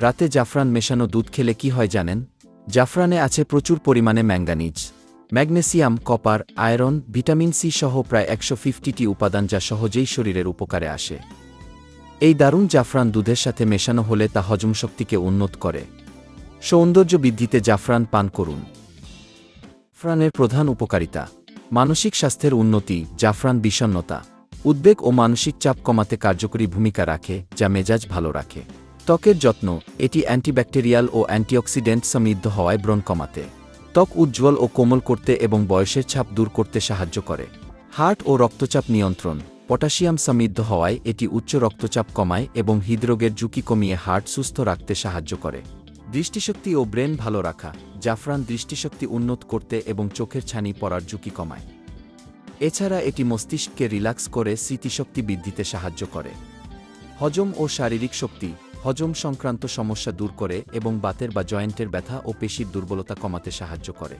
রাতে জাফরান মেশানো দুধ খেলে কি হয় জানেন? জাফরানে আছে প্রচুর পরিমাণে manganese, magnesium, copper, iron, vitamin C সহ প্রায় 150টি উপাদান যা সহজেই শরীরের উপকারে আসে। এই দারুণ জাফরান দুধের সাথে মেশানো হলে তা হজমশক্তিকে উন্নত করে। সৌন্দর্য বৃদ্ধিতে জাফরান পান করুন। জাফরানের প্রধান উপকারিতা: মানসিক স্বাস্থ্যের উন্নতি। জাফরান বিষণ্ণতা, উদ্বেগ ও মানসিক চাপ কমাতে কার্যকরী ভূমিকা রাখে, যা মেজাজ ভালো রাখে। ত্বকের যত্ন। এটি অ্যান্টিব্যাকটেরিয়াল ও অ্যান্টিঅক্সিডেন্ট সমৃদ্ধ হওয়ায় ব্রণ কমাতে, ত্বক উজ্জ্বল ও কোমল করতে এবং বয়সের ছাপ দূর করতে সাহায্য করে। হার্ট ও রক্তচাপ নিয়ন্ত্রণ। পটাশিয়াম সমৃদ্ধ হওয়ায় এটি উচ্চ রক্তচাপ কমায় এবং হৃদরোগের ঝুঁকি কমিয়ে হার্ট সুস্থ রাখতে সাহায্য করে। দৃষ্টিশক্তি ও ব্রেন ভালো রাখা। জাফরান দৃষ্টিশক্তি উন্নত করতে এবং চোখের ছানি পড়ার ঝুঁকি কমায়। এছাড়া এটি মস্তিষ্ককে রিল্যাক্স করে স্মৃতিশক্তি বৃদ্ধিতে সাহায্য করে। হজম ও শারীরিক শক্তি। হজম সংক্রান্ত সমস্যা দূর করে এবং বাতের বা জয়েন্টের ব্যথা ও পেশির দুর্বলতা কমাতে সাহায্য করে।